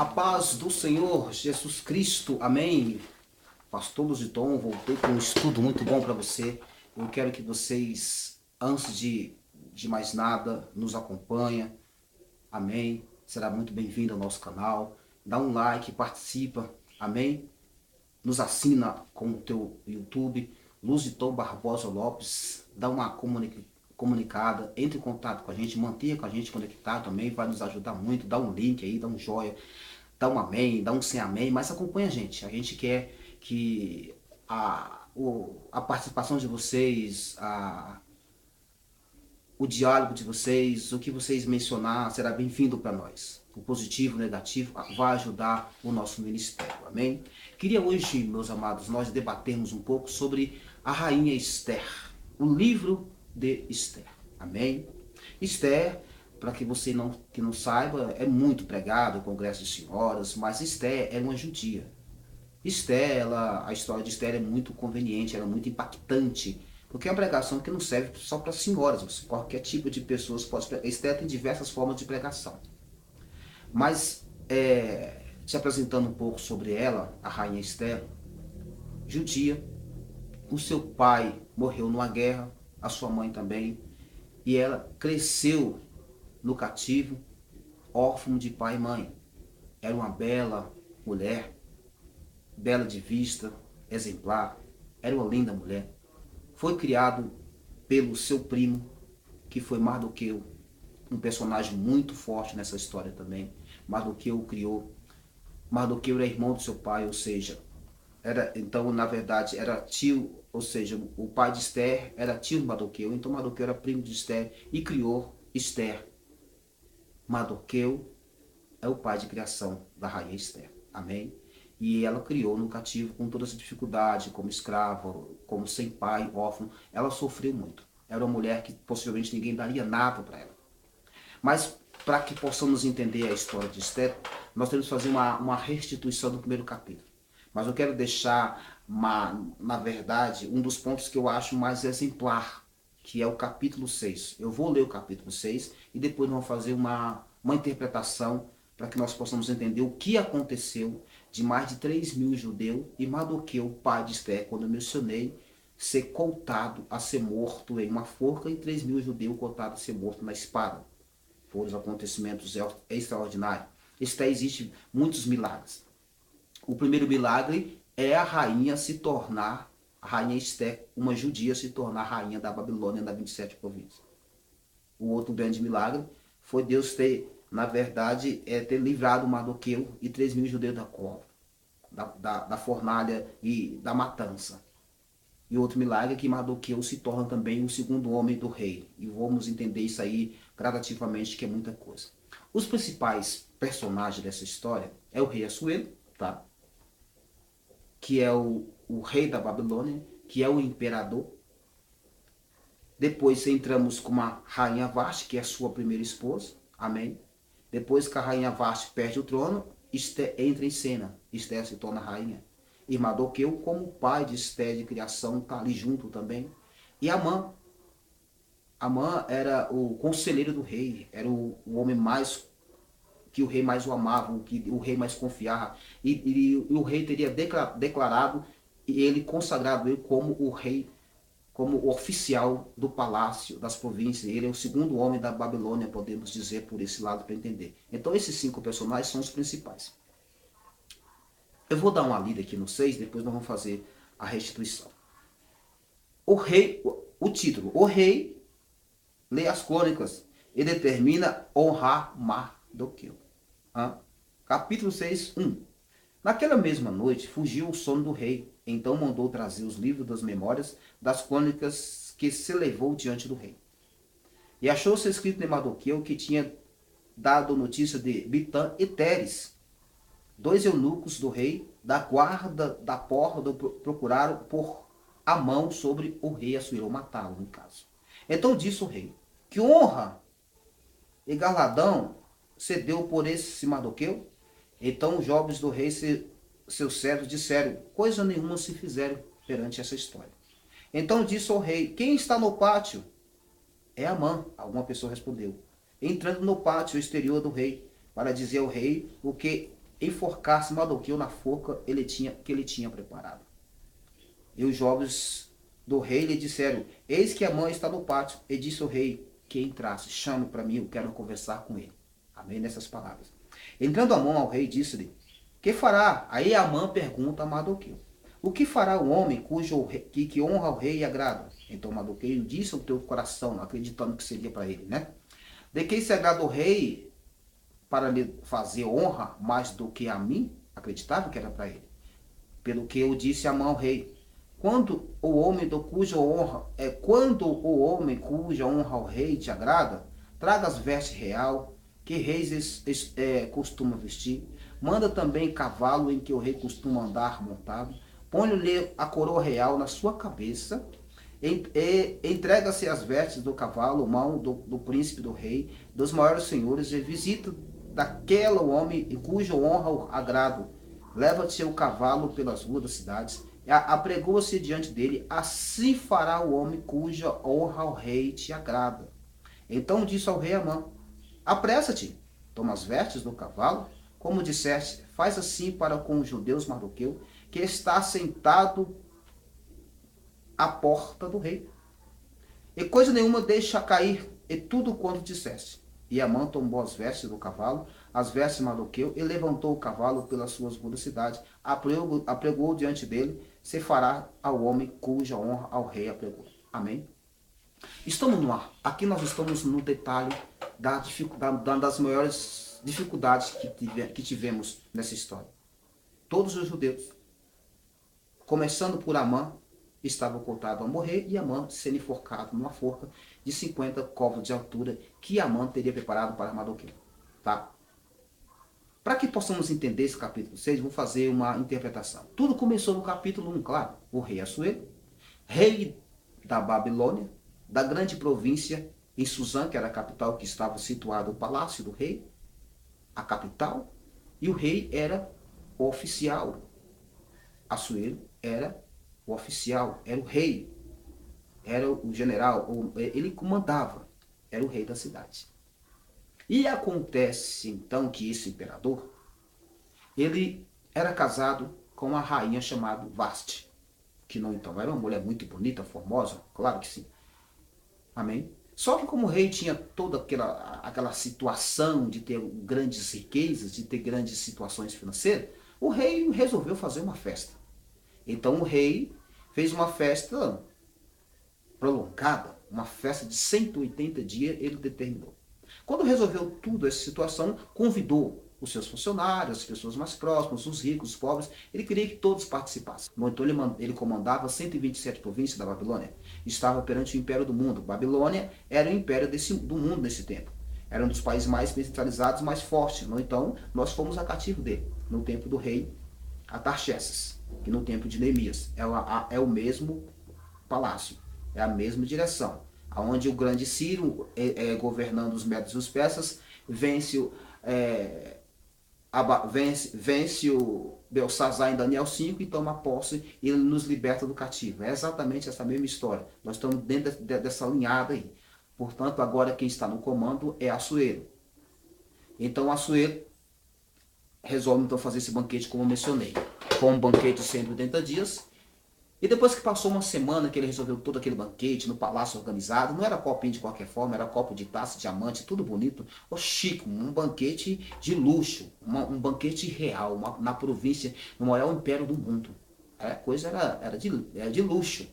A paz do Senhor Jesus Cristo, amém. Pastor Luziton, voltei com um estudo muito bom para você. Eu quero que vocês, antes de mais nada, nos acompanhem, amém. Será muito bem-vindo ao nosso canal. Dá um like, participa, amém. Nos assina com o teu YouTube, Luziton Barbosa Lopes. Dá uma comunicada, entre em contato com a gente, mantenha com a gente conectado também, vai nos ajudar muito. Dá um link aí, dá um joia, dá um amém, dá um sem amém, mas acompanha a gente. A gente quer que a participação de vocês, o diálogo de vocês, o que vocês mencionar será bem-vindo para nós. O positivo, o negativo, vai ajudar o nosso ministério, amém? Queria hoje, meus amados, nós debatermos um pouco sobre a rainha Esther, o livro de Esther, amém? Esther, para que você que não saiba, é muito pregado no Congresso de Senhoras, mas Esther era uma judia. Esther, a história de Esther é muito conveniente, ela é muito impactante, porque é uma pregação que não serve só para senhoras, qualquer tipo de pessoas pode pregar. Esther tem diversas formas de pregação. Mas, te apresentando um pouco sobre ela, a rainha Esther, judia, o seu pai morreu numa guerra, a sua mãe também, e ela cresceu no cativo, órfã de pai e mãe. Era uma bela mulher, bela de vista, exemplar, era uma linda mulher. Foi criado pelo seu primo, que foi Mardoqueu, um personagem muito forte nessa história também. Mardoqueu o criou. Mardoqueu era irmão do seu pai, ou seja, então na verdade era tio, ou seja, o pai de Esther era tio de Mardoqueu, então Mardoqueu era primo de Esther e criou Esther. Mardoqueu é o pai de criação da rainha Esther, amém? E ela criou no cativo com toda essa dificuldade, como escrava, como sem pai, órfã. Ela sofreu muito. Era uma mulher que possivelmente ninguém daria nada para ela. Mas para que possamos entender a história de Esther, nós temos que fazer uma restituição do primeiro capítulo. Mas eu quero deixar, na verdade, um dos pontos que eu acho mais exemplar, que é o capítulo 6. Eu vou ler o capítulo 6 e depois vamos fazer uma interpretação para que nós possamos entender o que aconteceu de mais de 3.000 judeus e Mardoqueu, pai de Esther, quando eu mencionei, ser contado a ser morto em uma forca e 3.000 judeus contados a ser morto na espada. Foram os acontecimentos extraordinários. Esther existe muitos milagres. O primeiro milagre é a rainha se tornar, a rainha Esther, uma judia, se tornar rainha da Babilônia, das 27 províncias. O outro grande milagre foi Deus ter, na verdade, ter livrado Mardoqueu e 3.000 judeus da cova, da fornalha e da matança. E outro milagre é que Mardoqueu se torna também o segundo homem do rei. E vamos entender isso aí gradativamente, que é muita coisa. Os principais personagens dessa história é o rei Assuero, tá? Que é o rei da Babilônia, que é o imperador. Depois entramos com a rainha Vashti, que é a sua primeira esposa. Amém? Depois que a rainha Vashti perde o trono, Esther entra em cena. Esther se torna rainha. E Mardoqueu, como pai de Esther de criação, está ali junto também. E Amã. Amã era o conselheiro do rei. Era o homem mais que o rei mais o amava, que o rei mais confiava. E o rei teria declarado e ele consagrado ele como o rei, como o oficial do palácio das províncias. Ele é o segundo homem da Babilônia, podemos dizer por esse lado para entender. Então esses 5 personagens são os principais. Eu vou dar uma lida aqui no 6, depois nós vamos fazer a restituição. O rei, o título, o rei lê as crônicas e determina honrar Mardoqueu. Capítulo 6, 1. Naquela mesma noite fugiu o sono do rei, então mandou trazer os livros das memórias das crônicas que se levou diante do rei. E achou-se escrito em Mardoqueu que tinha dado notícia de Bitã e Teres, 2 eunucos do rei, da guarda da porta, procuraram por a mão sobre o rei Assuero, matá-lo no caso. Então disse o rei, que honra e galardão cedeu por esse Mardoqueu? Então os jovens do rei, seus servos, disseram, coisa nenhuma se fizeram perante essa história. Então disse ao rei, quem está no pátio? É Amã, alguma pessoa respondeu, entrando no pátio exterior do rei, para dizer ao rei o que enforcasse Mardoqueu na forca que ele tinha preparado. E os jovens do rei lhe disseram: eis que Amã está no pátio. E disse o rei que entrasse: chame para mim, eu quero conversar com ele. Amém? Nessas palavras. Entrando Amã ao rei, disse-lhe: que fará? Aí Amã pergunta a Mardoqueu: o que fará o homem que honra o rei e agrada? Então Mardoqueu disse ao teu coração, acreditando que seria para ele, né? De quem se agrada o rei para lhe fazer honra mais do que a mim? Acreditava que era para ele. Pelo que eu disse a Amã ao rei: quando o homem cuja honra ao rei te agrada, traga as vestes real que reis costumam vestir. Manda também cavalo em que o rei costuma andar montado. Põe-lhe a coroa real na sua cabeça. Entrega-se as vestes do cavalo, mão do príncipe do rei, dos maiores senhores, e visita daquela homem cuja honra o agrado. Leva-te o cavalo pelas ruas das cidades, apregou-se diante dele, assim fará o homem cuja honra ao rei te agrada. Então disse ao rei Amã: apressa-te, toma as vestes do cavalo, como disseste, faz assim para com os judeus Mardoqueu, que está sentado à porta do rei. E coisa nenhuma deixa cair, e tudo quanto disseste. E Amã tomou as vestes do cavalo, as vestes de Mardoqueu, e levantou o cavalo pelas suas ruas da cidade, apregou diante dele, se fará ao homem cuja honra ao rei apregou. Amém? Estamos no ar. Aqui nós estamos no detalhe das maiores dificuldades que tivemos nessa história. Todos os judeus, começando por Amã, estavam contados a morrer, e Amã sendo enforcado numa forca de 50 côvados de altura que Amã teria preparado para Mardoqueu. Tá? Para que possamos entender esse capítulo 6, vou fazer uma interpretação. Tudo começou no capítulo 1, claro. O rei Assuero, rei da Babilônia, da grande província em Suzã, que era a capital, que estava situado o palácio do rei, a capital, e o rei era o oficial. Assuero era o oficial, era o rei, era o general, ele comandava, era o rei da cidade. E acontece então que esse imperador, ele era casado com uma rainha chamada Vasti, que não então era uma mulher muito bonita, formosa, claro que sim. Amém? Só que como o rei tinha toda aquela situação de ter grandes riquezas, de ter grandes situações financeiras, o rei resolveu fazer uma festa. Então o rei fez uma festa prolongada, uma festa de 180 dias, ele determinou. Quando resolveu tudo essa situação, convidou os seus funcionários, as pessoas mais próximas, os ricos, os pobres, ele queria que todos participassem. Então ele comandava 127 províncias da Babilônia, estava perante o império do mundo. Babilônia era o império do mundo nesse tempo. Era um dos países mais bem centralizados, mais fortes. Então nós fomos a cativo dele, no tempo do rei Atarxerxes, que no tempo de Neemias é o mesmo palácio, é a mesma direção, aonde o grande Ciro, governando os medos e os persas, vence o Belsazar em Daniel 5 e toma posse e ele nos liberta do cativo. É exatamente essa mesma história. Nós estamos dentro dessa linhada aí. Portanto, agora quem está no comando é Assuero. Então Assuero resolve então fazer esse banquete como eu mencionei. Foi um banquete de 180 dias. E depois que passou uma semana que ele resolveu todo aquele banquete no palácio organizado, não era copinho de qualquer forma, era copo de taça, diamante, tudo bonito, chique, um banquete de luxo, um banquete real, na província, no maior império do mundo. A coisa era de luxo.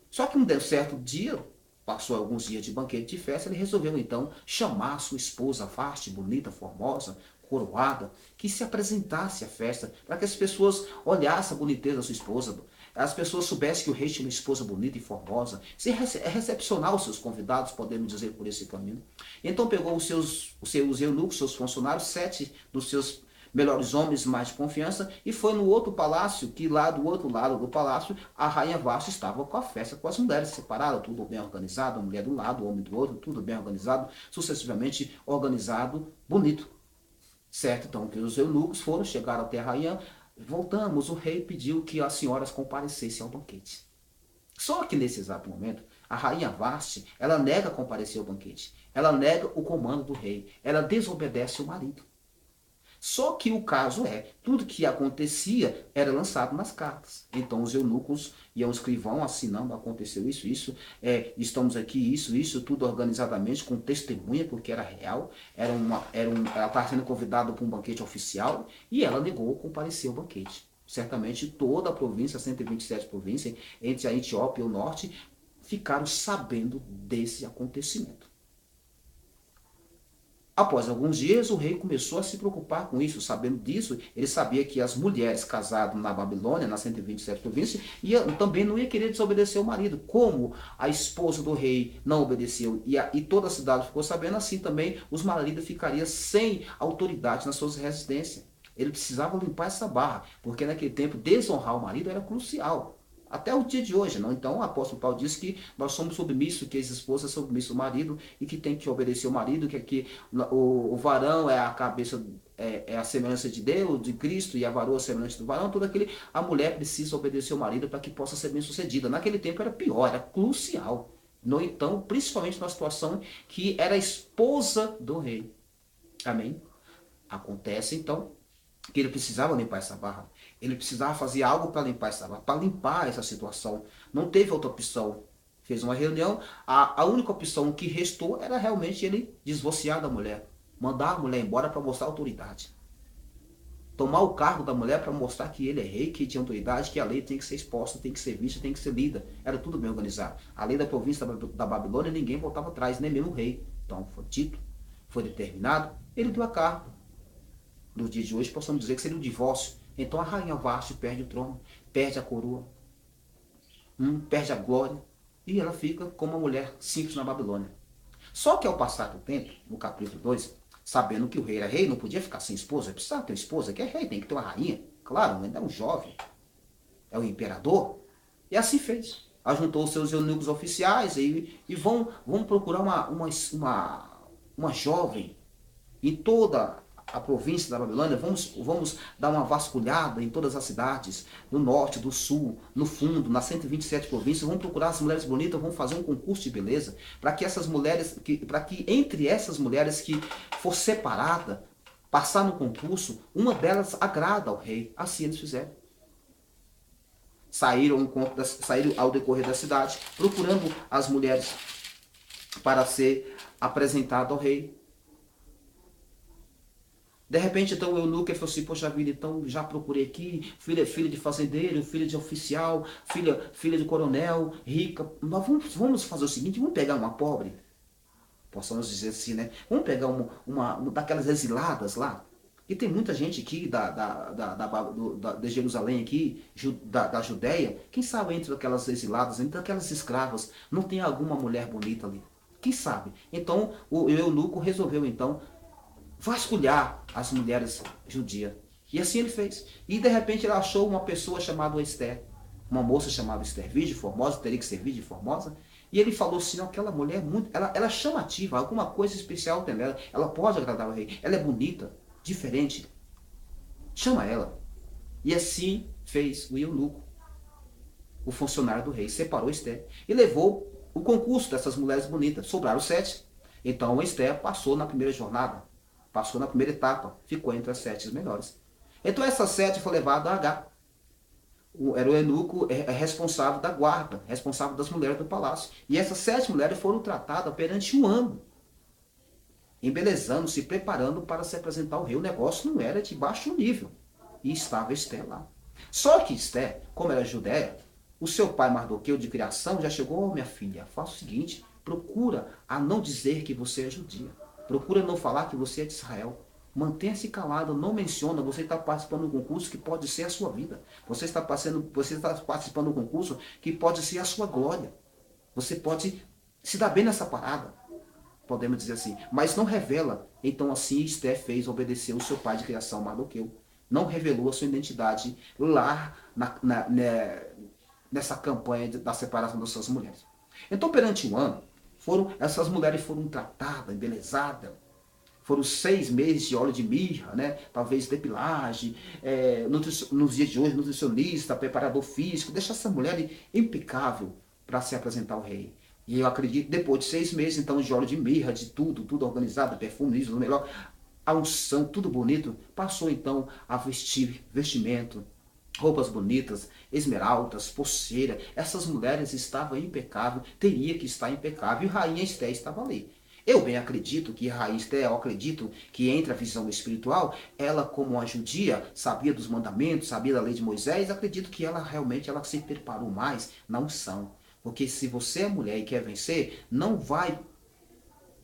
Só que um certo dia, passou alguns dias de banquete de festa, ele resolveu então chamar sua esposa vasta, bonita, formosa, coroada, que se apresentasse à festa, para que as pessoas olhassem a boniteza da sua esposa, as pessoas soubessem que o rei tinha uma esposa bonita e formosa, se recepcionar os seus convidados, podemos dizer, por esse caminho. Então pegou os seus eunucos, seus funcionários, 7 dos seus melhores homens mais de confiança, e foi no outro palácio, que lá do outro lado do palácio, a rainha Vasta estava com a festa, com as mulheres separadas, tudo bem organizado, a mulher do lado, o homem do outro, tudo bem organizado, sucessivamente organizado, bonito. Certo? Então, que os eunucos chegaram até a rainha. Voltamos, o rei pediu que as senhoras comparecessem ao banquete. Só que nesse exato momento, a rainha Vasti, ela nega comparecer ao banquete. Ela nega o comando do rei. Ela desobedece o marido. Só que o caso é, tudo que acontecia era lançado nas cartas. Então os eunucos iam escrivão assinando, aconteceu isso, estamos aqui, isso, tudo organizadamente, com testemunha, porque era real, ela estava sendo convidada para um banquete oficial, e ela negou comparecer ao banquete. Certamente toda a província, 127 províncias, entre a Etiópia e o norte, ficaram sabendo desse acontecimento. Após alguns dias, o rei começou a se preocupar com isso. Sabendo disso, ele sabia que as mulheres casadas na Babilônia, nas 127 províncias, também não ia querer desobedecer o marido. Como a esposa do rei não obedeceu e toda a cidade ficou sabendo, assim também os maridos ficariam sem autoridade nas suas residências. Ele precisava limpar essa barra, porque naquele tempo desonrar o marido era crucial. Até o dia de hoje, não? Então o apóstolo Paulo diz que nós somos submissos, que as esposas são submissas ao marido e que tem que obedecer o marido, que aqui o varão é a cabeça, é a semelhança de Deus, de Cristo, e a varoa é a semelhança do varão, tudo aquilo, a mulher precisa obedecer o marido para que possa ser bem sucedida. Naquele tempo era pior, era crucial. No então, principalmente na situação que era a esposa do rei. Amém? Acontece então que ele precisava limpar essa barra. Ele precisava fazer algo para limpar essa barra, para limpar essa situação. Não teve outra opção. Fez uma reunião, a única opção que restou era realmente ele divorciar da mulher. Mandar a mulher embora para mostrar autoridade. Tomar o cargo da mulher para mostrar que ele é rei, que tinha autoridade, que a lei tem que ser exposta, tem que ser vista, tem que ser lida. Era tudo bem organizado. A lei da província da Babilônia, ninguém voltava atrás, nem mesmo o rei. Então foi dito, foi determinado, ele deu a cargo. No dia de hoje, possamos dizer que seria o divórcio. Então a rainha Vasti perde o trono, perde a coroa, perde a glória, e ela fica como uma mulher simples na Babilônia. Só que ao passar do tempo, no capítulo 2, sabendo que o rei era rei, não podia ficar sem esposa, precisava ter uma esposa, que é rei, tem que ter uma rainha. Claro, ainda é um jovem, é o imperador. E assim fez. Ajuntou os seus eunucos oficiais e vão procurar uma jovem em toda a província da Babilônia. Vamos dar uma vasculhada em todas as cidades, do norte, do sul, no fundo, nas 127 províncias. Vamos procurar as mulheres bonitas, vamos fazer um concurso de beleza, para que essas mulheres, para que entre essas mulheres que for separada, passar no concurso, uma delas agrada ao rei. Assim eles fizeram. Saíram ao decorrer da cidade, procurando as mulheres para ser apresentado ao rei. De repente, então, o eunuco falou assim, poxa vida, então já procurei aqui, filha de fazendeiro, filha de oficial, filha de coronel, rica. Mas vamos fazer o seguinte, vamos pegar uma pobre, possamos dizer assim, né? Vamos pegar uma daquelas exiladas lá. E tem muita gente aqui de Jerusalém, aqui, da Judéia, quem sabe entre aquelas exiladas, entre aquelas escravas, não tem alguma mulher bonita ali? Quem sabe? Então, o eunuco resolveu, então, vasculhar as mulheres judias. E assim ele fez. E de repente ele achou uma pessoa chamada Esther. Uma moça chamada Esther, virgem formosa, teria que ser virgem formosa. E ele falou assim, aquela mulher ela é chamativa, alguma coisa especial tem nela. Ela pode agradar o rei. Ela é bonita, diferente. Chama ela. E assim fez o eunuco, o funcionário do rei. Separou Esther e levou o concurso dessas mulheres bonitas. Sobraram 7. Então Esther passou na primeira jornada. Passou na primeira etapa, ficou entre as 7 melhores. Então essas 7 foi levado a H. Era o eunuco responsável da guarda, responsável das mulheres do palácio. E essas 7 mulheres foram tratadas perante um ano, embelezando, se preparando para se apresentar ao rei. O negócio não era de baixo nível. E estava Esther lá. Só que Esther, como era judeia, o seu pai Mardoqueu de criação já chegou, minha filha, faça o seguinte, procura a não dizer que você é judia. Procura não falar que você é de Israel. Mantenha-se calado, não menciona. Você está participando de um concurso que pode ser a sua vida. Você está participando de um concurso que pode ser a sua glória. Você pode se dar bem nessa parada, podemos dizer assim. Mas não revela. Então assim Esther fez, obedeceu o seu pai de criação, Mardoqueu. Não revelou a sua identidade lá nessa campanha da separação das suas mulheres. Então perante um ano, essas mulheres foram tratadas, embelezadas. Foram 6 meses de óleo de mirra, né? Talvez depilagem, nos dias de hoje, nutricionista, preparador físico. Deixa essa mulher impecável para se apresentar ao rei. E eu acredito, depois de 6 meses, então, de óleo de mirra, de tudo organizado, perfume, isso, o melhor. a unção, tudo bonito, passou então a vestir vestimento, roupas bonitas, esmeraldas, pulseira. Essas mulheres estavam impecáveis, teria que estar impecável, e Rainha Esté estava ali. Eu bem acredito que Rainha Esté, eu acredito que entre a visão espiritual, ela como uma judia, sabia dos mandamentos, sabia da lei de Moisés, acredito que ela realmente ela se preparou mais na unção. Porque se você é mulher e quer vencer, não vai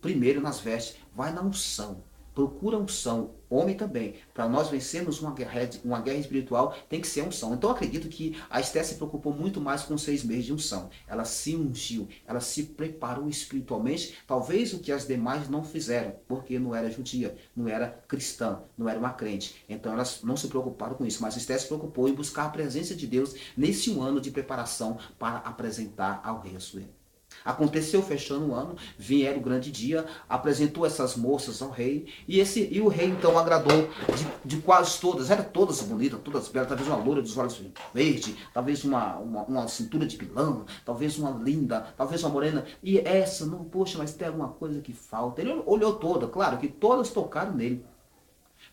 primeiro nas vestes, vai na unção. Procura unção, homem também. Para nós vencermos uma guerra espiritual, tem que ser unção. Então eu acredito que a Esté se preocupou muito mais com 6 meses de unção. Ela se ungiu, ela se preparou espiritualmente, talvez o que as demais não fizeram, porque não era judia, não era cristã, não era uma crente. Então elas não se preocuparam com isso, mas a Esté se preocupou em buscar a presença de Deus nesse um ano de preparação para apresentar ao rei Assuero. Aconteceu fechando o ano, vieram o grande dia, apresentou essas moças ao rei, e o rei então agradou de quase todas, eram todas bonitas, todas belas, talvez uma loura dos olhos verdes, talvez uma cintura de pilão, talvez uma linda, talvez uma morena, e essa, não, poxa, mas tem alguma coisa que falta. Ele olhou toda, claro que todas tocaram nele.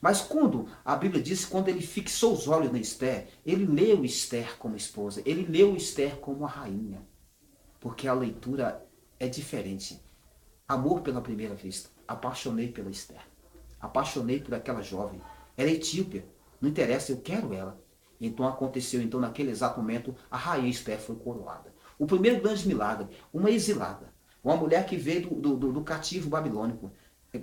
Mas quando a Bíblia diz, quando ele fixou os olhos na Esther, ele leu Esther como esposa, ele leu Esther como a rainha. Porque a leitura é diferente. Amor pela primeira vista. Apaixonei pela Esther. Apaixonei por aquela jovem. Ela é etíope. Não interessa, eu quero ela. Então aconteceu, então naquele exato momento, a rainha Esther foi coroada. O primeiro grande milagre, uma exilada. Uma mulher que veio do cativo babilônico.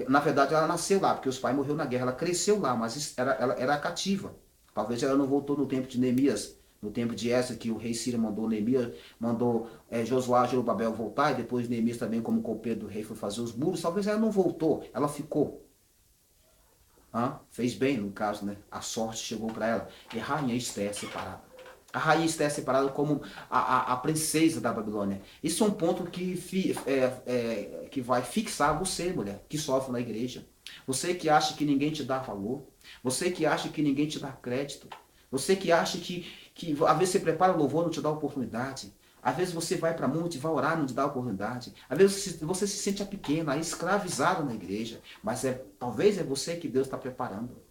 Na verdade, ela nasceu lá, porque os pais morreram na guerra. Ela cresceu lá, mas ela era cativa. Talvez ela não voltou no tempo de Neemias, no tempo de Esdras, que o rei Sírio mandou Neemias, mandou Josué e Zorobabel voltar, e depois Neemias também, como copeiro do rei, foi fazer os muros. Talvez ela não voltou, ela ficou. Fez bem, no caso, né? A sorte chegou para ela. E a rainha Esther é separada. A rainha Esther é separada como a princesa da Babilônia. Isso é um ponto que vai fixar você, mulher, que sofre na igreja. Você que acha que ninguém te dá valor. Você que acha que ninguém te dá crédito. Você que acha que às vezes você prepara louvor, não te dá oportunidade. Às vezes você vai para monte, vai orar, não te dá oportunidade. Às vezes você se sente pequena, escravizada na igreja. Mas talvez é você que Deus está preparando.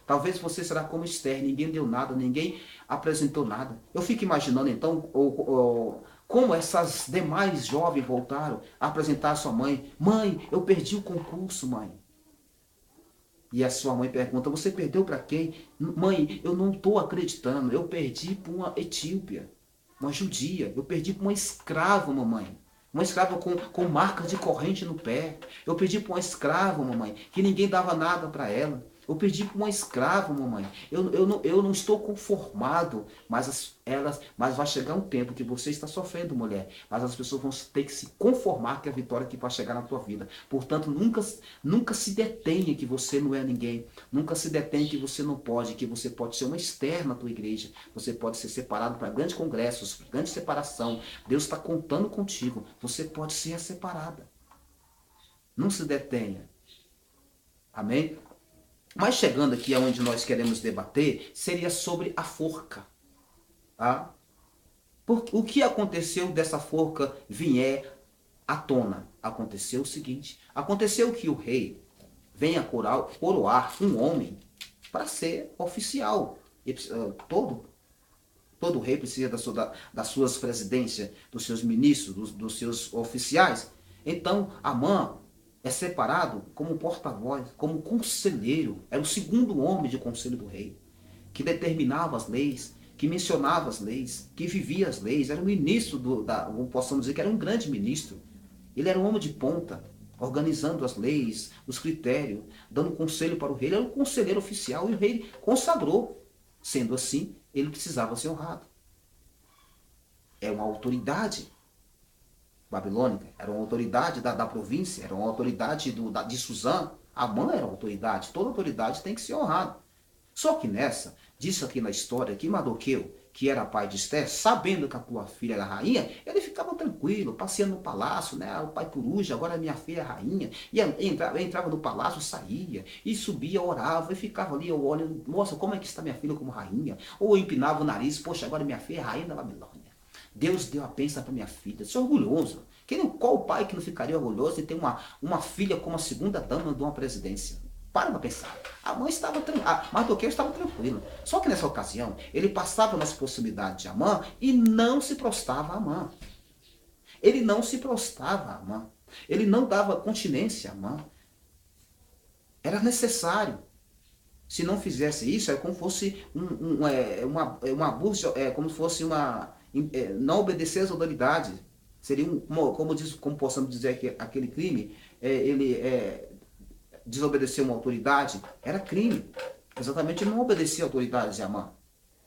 Talvez você será como Esther, ninguém deu nada, ninguém apresentou nada. Eu fico imaginando então como essas demais jovens voltaram a apresentar a sua mãe. Mãe, eu perdi o concurso, mãe. E a sua mãe pergunta, você perdeu para quem? Mãe, eu não estou acreditando, eu perdi para uma etíope, uma judia, eu perdi para uma escrava, mamãe. Uma escrava com marcas de corrente no pé. Eu perdi para uma escrava, mamãe, que ninguém dava nada para ela. Eu perdi para uma escrava, mamãe. Eu não estou conformado, mas vai chegar um tempo que você está sofrendo, mulher. Mas as pessoas vão ter que se conformar com a vitória que vai chegar na tua vida. Portanto, nunca se detenha que você não é ninguém. Nunca se detenha que você não pode, que você pode ser uma Esther na tua igreja. Você pode ser separado para grandes congressos, para grande separação. Deus está contando contigo. Você pode ser separada. Não se detenha. Amém? Mas chegando aqui aonde nós queremos debater, seria sobre a forca. Tá? O que aconteceu dessa forca vier à tona? Aconteceu o seguinte, aconteceu que o rei venha coroar um homem para ser oficial. Todo rei precisa das suas presidências, dos seus ministros, dos seus oficiais. Então, Amã é separado como porta-voz, como conselheiro. Era o segundo homem de conselho do rei, que determinava as leis, que mencionava as leis, que vivia as leis. Era o ministro, possamos dizer que era um grande ministro. Ele era um homem de ponta, organizando as leis, os critérios, dando conselho para o rei. Ele era um conselheiro oficial e o rei consagrou. Sendo assim, ele precisava ser honrado. É uma autoridade babilônica, era uma autoridade da província, era uma autoridade de Suzã. Amã era uma autoridade, toda autoridade tem que ser honrada. Só que diz aqui na história, que Mardoqueu, que era pai de Esther, sabendo que a tua filha era rainha, ele ficava tranquilo, passeando no palácio, né? O pai coruja, agora minha filha é rainha. E entrava no palácio, saía, e subia, orava, e ficava ali, eu olho, nossa, como é que está minha filha como rainha? Ou empinava o nariz, poxa, agora minha filha é rainha da Babilônia. Deus deu a bênção para minha filha. Sou orgulhoso. Qual pai que não ficaria orgulhoso de ter uma filha como a segunda dama de uma presidência? Para pensar. A mãe estava Mardoqueu estava tranquilo. Só que nessa ocasião, ele passava nas proximidades de Amã e não se prostrava a Amã. Ele não se prostrava a Amã. Ele não dava continência a Amã. Era necessário. Se não fizesse isso, é como fosse uma abuso, como se fosse não obedecer às autoridades. Seria como possamos dizer que aquele crime, desobedecer uma autoridade, era crime. Exatamente, ele não obedecia à autoridade de Amã.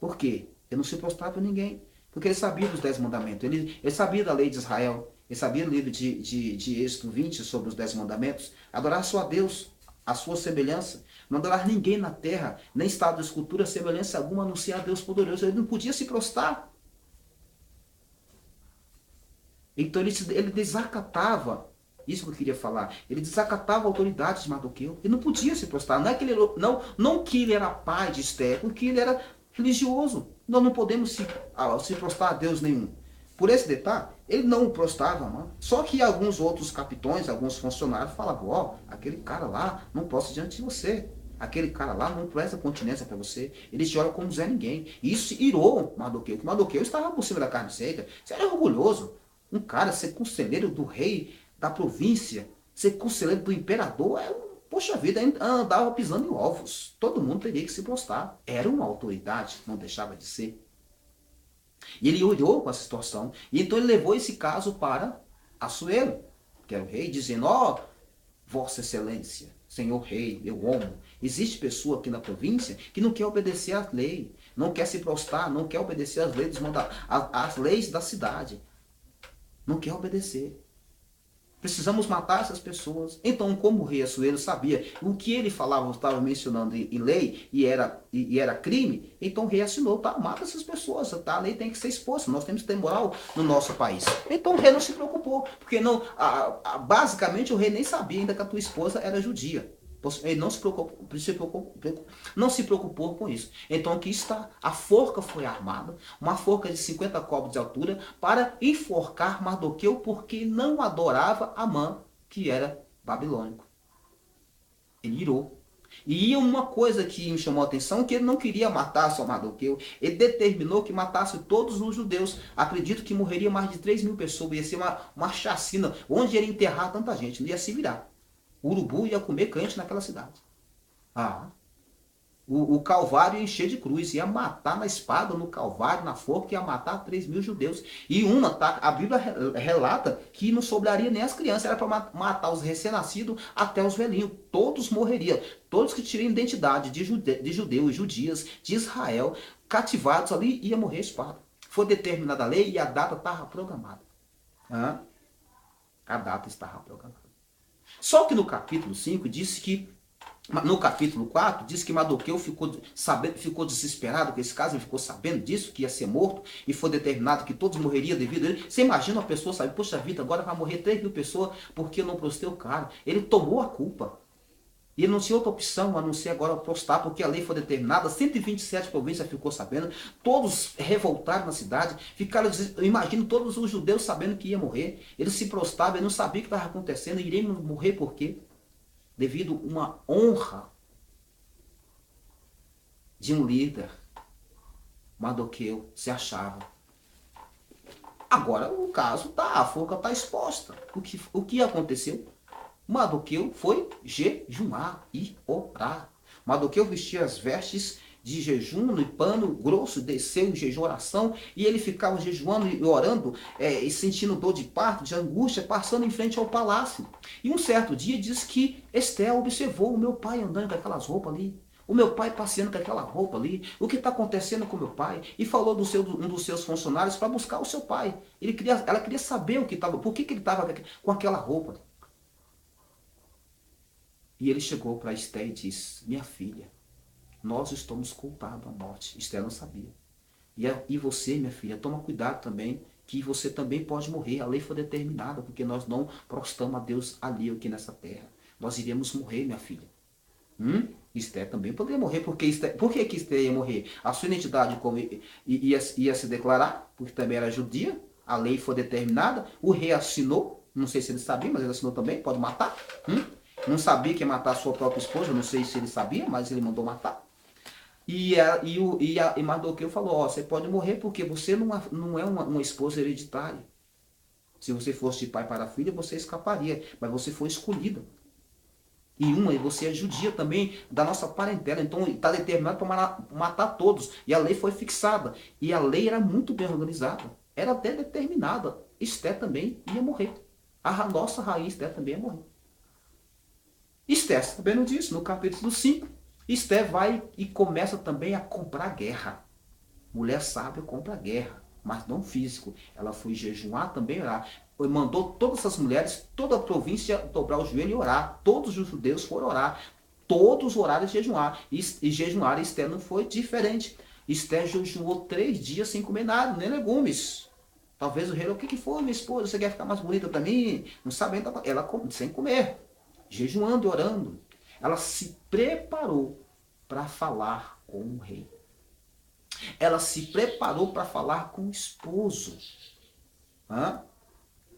Por quê? Ele não se prostrava a ninguém. Porque ele sabia dos 10 mandamentos. Ele sabia da lei de Israel. Ele sabia do livro de Êxodo 20 sobre os 10 mandamentos. Adorar só a Deus, a sua semelhança. Não adorar ninguém na terra, nem estado de escultura, semelhança alguma, anunciar a Deus poderoso. Ele não podia se prostrar. Então ele desacatava, isso que eu queria falar, ele desacatava a autoridade de Mardoqueu. Ele não podia se prostrar. Não é que ele, não que ele era pai de Esther, porque ele era religioso. Nós não podemos se prostrar a Deus nenhum. Por esse detalhe, ele não o prostrava, mano. Só que alguns outros capitões, alguns funcionários falavam, aquele cara lá não prostra diante de você. Aquele cara lá não presta continência para você. Ele te olha como Zé Ninguém. E isso irou Mardoqueu, porque Mardoqueu estava por cima da carne seca. Você era orgulhoso. Um cara ser conselheiro do rei da província, ser conselheiro do imperador, poxa vida, andava pisando em ovos. Todo mundo teria que se prostrar. Era uma autoridade, não deixava de ser. E ele olhou com a situação. E então ele levou esse caso para Assuero, que era o rei, dizendo, Vossa Excelência, Senhor Rei, eu amo. Existe pessoa aqui na província que não quer obedecer à lei, não quer se prostrar, não quer obedecer às leis da cidade. Não quer obedecer. Precisamos matar essas pessoas. Então, como o rei Assuero sabia o que ele falava, estava mencionando em lei e era crime, então o rei assinou, mata essas pessoas, a lei tem que ser exposta, nós temos que ter moral no nosso país. Então o rei não se preocupou, porque basicamente o rei nem sabia ainda que a tua esposa era judia. Ele não se preocupou com isso. Então aqui está, a forca foi armada, uma forca de 50 cóbados de altura, para enforcar Mardoqueu, porque não adorava Amã, que era babilônico. Ele irou. E uma coisa que me chamou a atenção, que ele não queria matar só Mardoqueu, ele determinou que matasse todos os judeus. Acredito que morreria mais de 3.000 pessoas, ia ser uma chacina, onde ele enterrar tanta gente, não ia se virar. O urubu ia comer crente naquela cidade. O Calvário ia encher de cruz, ia matar na espada, no Calvário, na forca, ia matar 3.000 judeus. E a Bíblia relata que não sobraria nem as crianças, era para matar os recém-nascidos até os velhinhos. Todos morreriam. Todos que tirem identidade de judeus, judias, de Israel, cativados ali, ia morrer a espada. Foi determinada a lei e a data estava programada. A data estava programada. Só que no capítulo 5 disse que, no capítulo 4, diz que Mardoqueu ficou desesperado com esse caso, ele ficou sabendo disso, que ia ser morto, e foi determinado que todos morreriam devido a ele. Você imagina uma pessoa sabe, poxa vida, agora vai morrer 3.000 pessoas porque eu não prostrei o cara. Ele tomou a culpa. E ele não tinha outra opção a não ser agora prostrar, porque a lei foi determinada, 127 províncias ficou sabendo, todos revoltaram na cidade, imagino todos os judeus sabendo que ia morrer, ele se prostrava, ele não sabia o que estava acontecendo, iremos morrer por quê? Devido a uma honra de um líder, Mardoqueu se achava. Agora o caso a forca está exposta. O que aconteceu? Mardoqueu foi jejuar e orar. Mardoqueu vestia as vestes de jejum e pano grosso, desceu em jejum e oração, e ele ficava jejuando e orando, e sentindo dor de parto, de angústia, passando em frente ao palácio. E um certo dia diz que Esther observou o meu pai andando com aquelas roupas ali, o meu pai passeando com aquela roupa ali, o que está acontecendo com o meu pai, e falou um dos seus funcionários para buscar o seu pai. Ela queria saber por que ele estava com aquela roupa. E ele chegou para Esther e disse, minha filha, nós estamos culpados à morte. Esther não sabia. E você, minha filha, toma cuidado também, que você também pode morrer. A lei foi determinada, porque nós não prostramos a Deus ali aqui nessa terra. Nós iremos morrer, minha filha. Esther também poderia morrer. Por que Esther ia morrer? A sua identidade ia se declarar, porque também era judia. A lei foi determinada. O rei assinou. Não sei se ele sabia, mas ele assinou também. Pode matar. Não sabia que ia matar a sua própria esposa, não sei se ele sabia, mas ele mandou matar. E Mardoqueu falou, ó, você pode morrer porque você não é uma esposa hereditária. Se você fosse de pai para filha, você escaparia, mas você foi escolhida. E você é judia também, da nossa parentela, então está determinado para matar todos. E a lei foi fixada. E a lei era muito bem organizada. Era até determinada. Esté também ia morrer. A nossa rainha Esté também ia morrer. Esté, sabendo disso, no capítulo 5, Esté vai e começa também a comprar guerra. Mulher sábia compra guerra, mas não físico. Ela foi jejuar também, orar. Mandou todas as mulheres, toda a província dobrar o joelho e orar. Todos os judeus foram orar. Todos oraram e jejuar. E jejuar, e Esté não foi diferente. Esté jejuou 3 dias sem comer nada, nem legumes. Talvez o rei, o que foi, minha esposa? Você quer ficar mais bonita para mim? Não sabendo, ela sem comer, jejuando e orando. Ela se preparou para falar com o rei. Ela se preparou para falar com o esposo. Hã?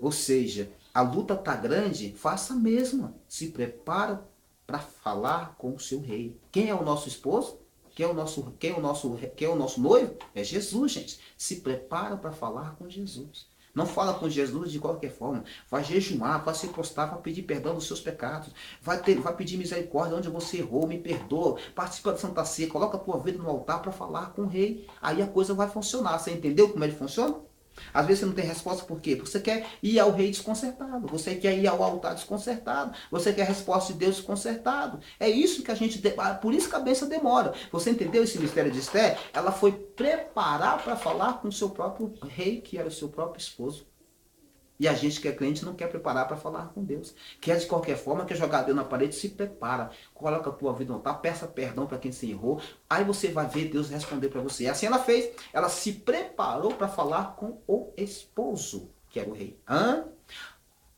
Ou seja, a luta está grande, faça a mesma. Se prepara para falar com o seu rei. Quem é o nosso esposo? Quem é o nosso noivo? É Jesus, gente. Se prepara para falar com Jesus. Não fala com Jesus de qualquer forma. Vai jejuar, vai se postar, vai pedir perdão dos seus pecados. Vai pedir misericórdia onde você errou, me perdoa. Participa da Santa Ceia, coloca a tua vida no altar para falar com o rei. Aí a coisa vai funcionar. Você entendeu como ele funciona? Às vezes você não tem resposta por quê? Porque você quer ir ao rei desconcertado. Você quer ir ao altar desconcertado. Você quer a resposta de Deus desconcertado. É isso que a gente... Por isso que a bênção demora. Você entendeu esse mistério de Esté? Ela foi preparar para falar com o seu próprio rei, que era o seu próprio esposo. E a gente que é crente não quer preparar para falar com Deus. Quer de qualquer forma, quer jogar Deus na parede, se prepara. Coloca a tua vida no altar, peça perdão para quem se errou. Aí você vai ver Deus responder para você. E assim ela fez. Ela se preparou para falar com o esposo, que era o rei.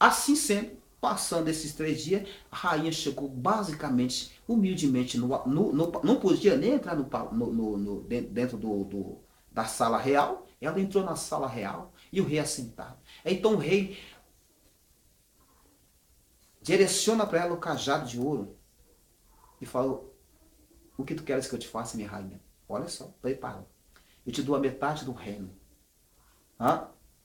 Assim sendo, passando esses 3 dias, a rainha chegou basicamente, humildemente, não podia nem entrar dentro da sala real. Ela entrou na sala real e o rei assentado. Então o rei direciona para ela o cajado de ouro e falou, o que tu queres que eu te faça, minha rainha? Olha só, prepara. Eu te dou a metade do reino.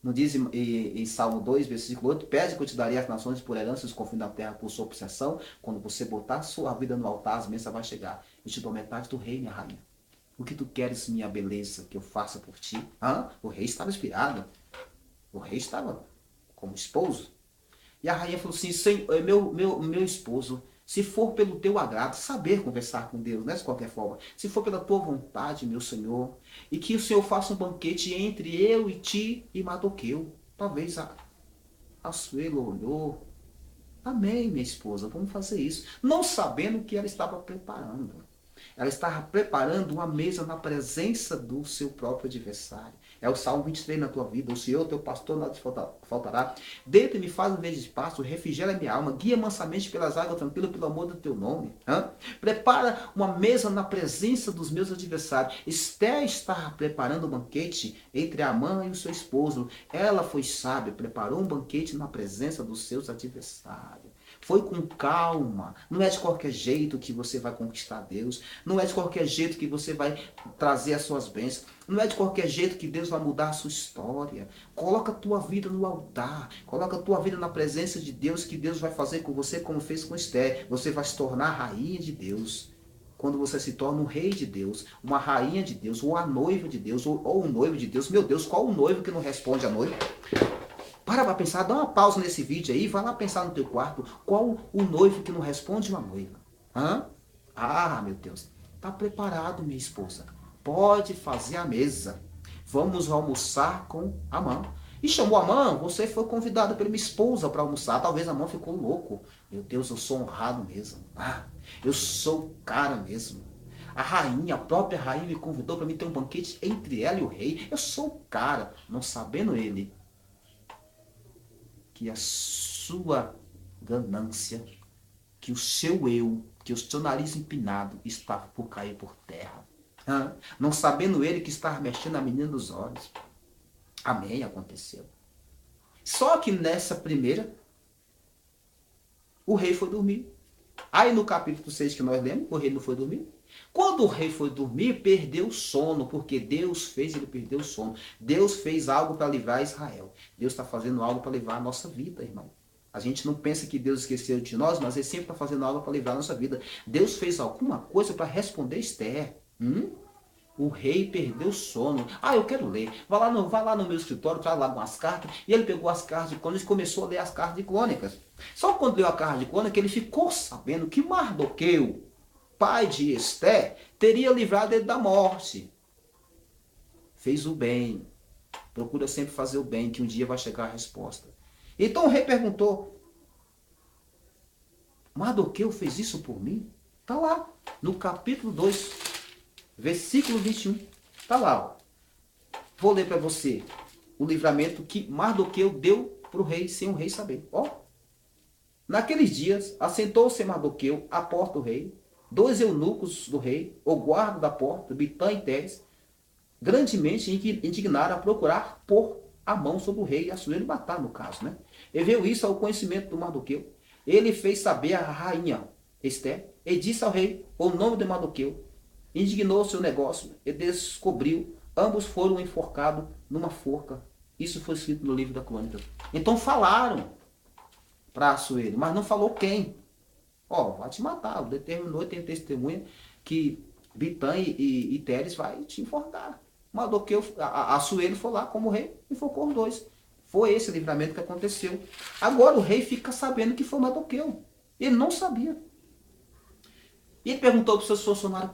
Não diz em Salmo 2, versículo 8, pede que eu te daria as nações por herança, os confins da terra por sua possessão. Quando você botar a sua vida no altar, as bênçãos vai chegar. Eu te dou metade do rei, minha rainha. O que tu queres, minha beleza, que eu faça por ti? O rei estava inspirado. O rei estava como esposo. E a rainha falou assim, meu esposo, se for pelo teu agrado, saber conversar com Deus, né, de qualquer forma, se for pela tua vontade, meu Senhor, e que o Senhor faça um banquete entre eu e ti e Mardoqueu. Talvez a Suelo olhou, amém, minha esposa, vamos fazer isso. Não sabendo o que ela estava preparando. Ela estava preparando uma mesa na presença do seu próprio adversário. É o Salmo 23 na tua vida. O Senhor, teu pastor, nada te faltará. Deita e me faz um vez de espaço, refrigera minha alma, guia mansamente pelas águas tranquilas, pelo amor do teu nome. Prepara uma mesa na presença dos meus adversários. Esté está preparando um banquete entre Amã e o seu esposo. Ela foi sábia, preparou um banquete na presença dos seus adversários. Foi com calma. Não é de qualquer jeito que você vai conquistar Deus. Não é de qualquer jeito que você vai trazer as suas bênçãos. Não é de qualquer jeito que Deus vai mudar a sua história. Coloca a tua vida no altar. Coloca a tua vida na presença de Deus, que Deus vai fazer com você como fez com Esté. Você vai se tornar a rainha de Deus. Quando você se torna um rei de Deus, uma rainha de Deus, ou a noiva de Deus, ou um noivo de Deus. Meu Deus, qual o noivo que não responde à noiva? Para pensar, dá uma pausa nesse vídeo aí, vai lá pensar no teu quarto, qual o noivo que não responde uma noiva? Meu Deus, tá preparado, minha esposa. Pode fazer a mesa. Vamos almoçar com Amã. E chamou Amã, você foi convidada pela minha esposa para almoçar. Talvez Amã ficou louco. Meu Deus, eu sou honrado mesmo. Eu sou cara mesmo. A rainha, a própria rainha me convidou para mim ter um banquete entre ela e o rei. Eu sou o cara, não sabendo ele que a sua ganância, que o seu eu, que o seu nariz empinado estava por cair por terra. Não sabendo ele que estava mexendo a menina dos olhos. Amém, aconteceu. Só que nessa primeira, o rei foi dormir. Aí no capítulo 6 que nós lemos, o rei não foi dormir. Quando o rei foi dormir, perdeu o sono, porque Deus fez ele perder o sono. Deus fez algo para livrar Israel. Deus está fazendo algo para livrar a nossa vida, irmão. A gente não pensa que Deus esqueceu de nós, mas Ele sempre está fazendo algo para livrar a nossa vida. Deus fez alguma coisa para responder Esther. O rei perdeu o sono. Ah, eu quero ler. Vai lá no meu escritório, traz lá umas cartas. E ele pegou as cartas de crônicas e começou a ler as cartas de crônicas. Só quando leu a carta de crônicas, ele ficou sabendo que Mardoqueu, pai de Esther, teria livrado ele da morte. Fez o bem. Procura sempre fazer o bem, que um dia vai chegar a resposta. Então o rei perguntou, Mardoqueu fez isso por mim? Está lá, no capítulo 2, versículo 21. Está lá. Ó. Vou ler para você o livramento que Mardoqueu deu para o rei, sem o rei saber. Ó. Naqueles dias, assentou-se Mardoqueu à porta do rei, 2 eunucos do rei, o guarda da porta, Bitã e Teres, grandemente indignaram a procurar pôr a mão sobre o rei e Assuero matar, no caso, né? E veio isso ao conhecimento do Mardoqueu. Ele fez saber à rainha Esther e disse ao rei o nome de Mardoqueu. Indignou-se o negócio e descobriu. Ambos foram enforcados numa forca. Isso foi escrito no livro da crônica. Então falaram para Assuero, mas não falou quem. Ó, vai te matar. Determinou, tem testemunha que Bitã e Teres vai te enforcar. Mardoqueu, Assuero foi lá como rei e enforcou os dois. Foi esse livramento que aconteceu. Agora o rei fica sabendo que foi Mardoqueu. Ele não sabia. E ele perguntou para os seus funcionários,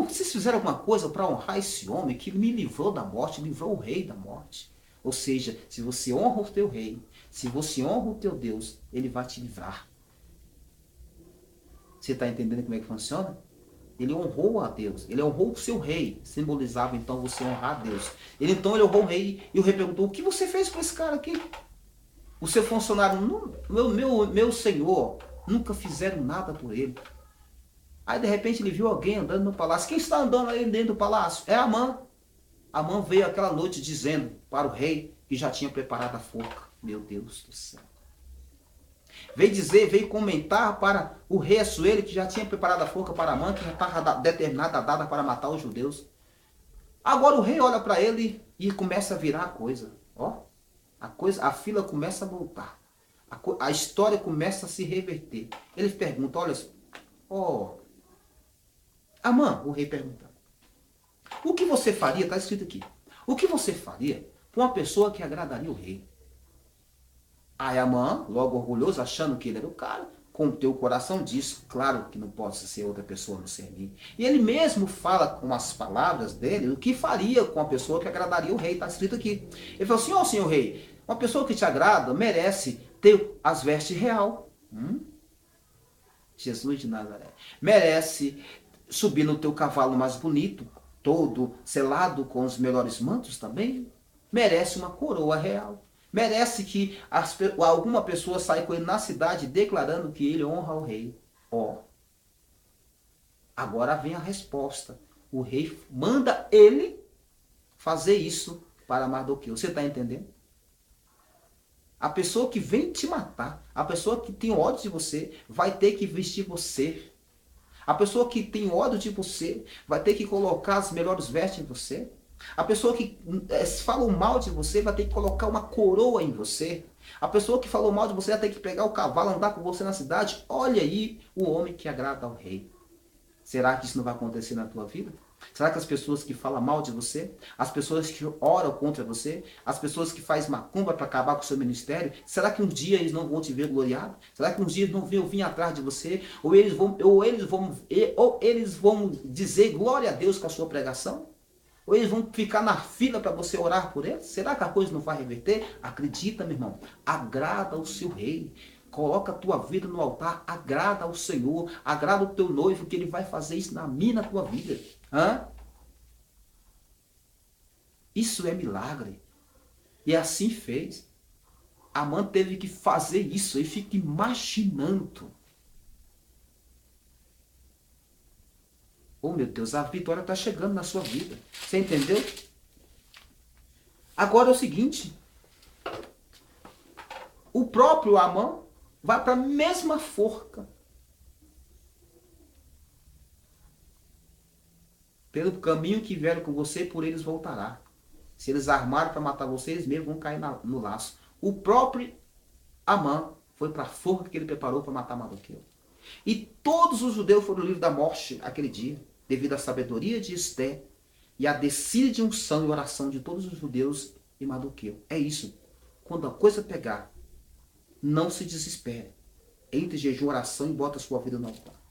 vocês fizeram alguma coisa para honrar esse homem que me livrou da morte, livrou o rei da morte? Ou seja, se você honra o teu rei, se você honra o teu Deus, ele vai te livrar. Você está entendendo como é que funciona? Ele honrou a Deus, ele honrou o seu rei, simbolizava então você honrar a Deus. Ele honrou o rei, e o rei perguntou, o que você fez com esse cara aqui? O seu funcionário, meu senhor, nunca fizeram nada por ele. Aí de repente ele viu alguém andando no palácio. Quem está andando aí dentro do palácio? É Amã. Amã veio aquela noite dizendo para o rei que já tinha preparado a forca. Meu Deus do céu. Veio comentar para o rei Assuero que já tinha preparado a forca para Amã, que já estava determinada a data para matar os judeus. Agora o rei olha para ele e começa a virar a coisa. Ó, a fila começa a voltar. A história começa a se reverter. Ele pergunta, olha só, Amã, o rei pergunta, o que você faria, está escrito aqui, o que você faria com uma pessoa que agradaria o rei? Aí Amã, logo orgulhoso, achando que ele era o cara, com o teu coração diz, claro que não pode ser outra pessoa no ser mim. E ele mesmo fala com as palavras dele o que faria com a pessoa que agradaria o rei, está escrito aqui. Ele falou assim, senhor rei, uma pessoa que te agrada merece ter as vestes real. Jesus de Nazaré. Merece subir no teu cavalo mais bonito, todo selado com os melhores mantos também. Merece uma coroa real. Merece que alguma pessoa saia com ele na cidade declarando que ele honra o rei. Agora vem a resposta. O rei manda ele fazer isso para Mardoqueu. Você está entendendo? A pessoa que vem te matar, a pessoa que tem ódio de você, vai ter que vestir você. A pessoa que tem ódio de você, vai ter que colocar as melhores vestes em você. A pessoa que falou mal de você, vai ter que colocar uma coroa em você. A pessoa que falou mal de você, vai ter que pegar o cavalo, andar com você na cidade. Olha aí o homem que agrada ao rei. Será que isso não vai acontecer na tua vida? Será que as pessoas que falam mal de você, as pessoas que oram contra você, as pessoas que fazem macumba para acabar com o seu ministério, será que um dia eles não vão te ver gloriado? Será que um dia eles não vão vir atrás de você? Ou eles vão dizer glória a Deus com a sua pregação? Ou eles vão ficar na fila para você orar por eles? Será que a coisa não vai reverter? Acredita, meu irmão. Agrada o seu rei. Coloca a tua vida no altar. Agrada ao Senhor. Agrada o teu noivo, que ele vai fazer isso na minha, na tua vida. Isso é milagre. E assim fez. Amã teve que fazer isso. E fica imaginando. Oh, meu Deus, a vitória está chegando na sua vida. Você entendeu? Agora é o seguinte. O próprio Amã vai para a mesma forca Pelo caminho que vieram com você, por eles voltará. Se eles armaram para matar você, eles mesmos vão cair no laço. O próprio Amã foi para a forca que ele preparou para matar Mardoqueu. E todos os judeus foram livres da morte aquele dia, devido à sabedoria de Esté e à descida de unção e oração de todos os judeus e Mardoqueu. É isso. Quando a coisa pegar, não se desespere. Entre jejum e oração e bota a sua vida no altar.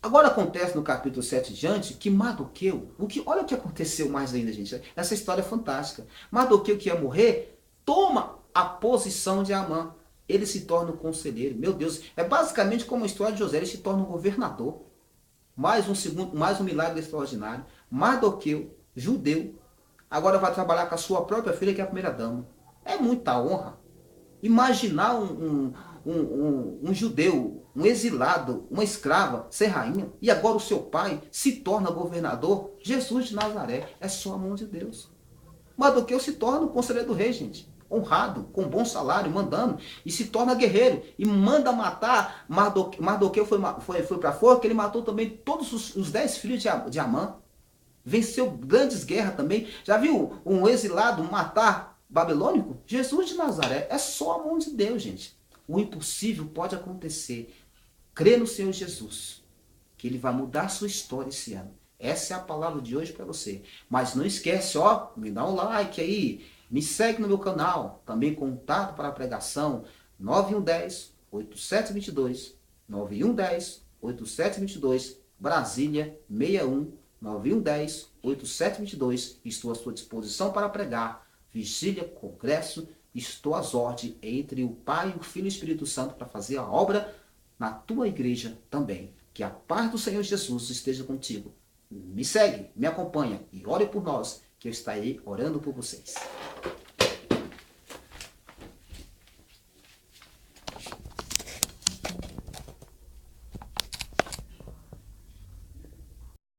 Agora acontece no capítulo 7 diante que Mardoqueu, olha o que aconteceu mais ainda, gente. Essa história é fantástica. Mardoqueu, que ia morrer, toma a posição de Amã. Ele se torna o conselheiro. Meu Deus, é basicamente como a história de José, ele se torna um governador. Mais um milagre extraordinário. Mardoqueu, judeu, agora vai trabalhar com a sua própria filha, que é a primeira dama. É muita honra. Imaginar um judeu, um exilado, uma escrava, ser rainha, e agora o seu pai se torna governador. Jesus de Nazaré, é só a mão de Deus. Mardoqueu se torna o conselheiro do rei, gente. Honrado, com bom salário, mandando, e se torna guerreiro, e manda matar. Mardoqueu foi para a forca, ele matou também todos os 10 filhos de Amã. Venceu grandes guerras também. Já viu um exilado matar babilônico? Jesus de Nazaré, é só a mão de Deus, gente. O impossível pode acontecer. Crê no Senhor Jesus, que Ele vai mudar a sua história esse ano. Essa é a palavra de hoje para você. Mas não esquece, ó, me dá um like aí, me segue no meu canal, também contato para a pregação, 9110-8722, 9110-8722, Brasília 61 9110-8722. Estou à sua disposição para pregar. Vigília, congresso, estou às ordens entre o Pai, o Filho e o Espírito Santo para fazer a obra na tua igreja também. Que a paz do Senhor Jesus esteja contigo. Me segue, me acompanha e ore por nós, que eu estarei orando por vocês.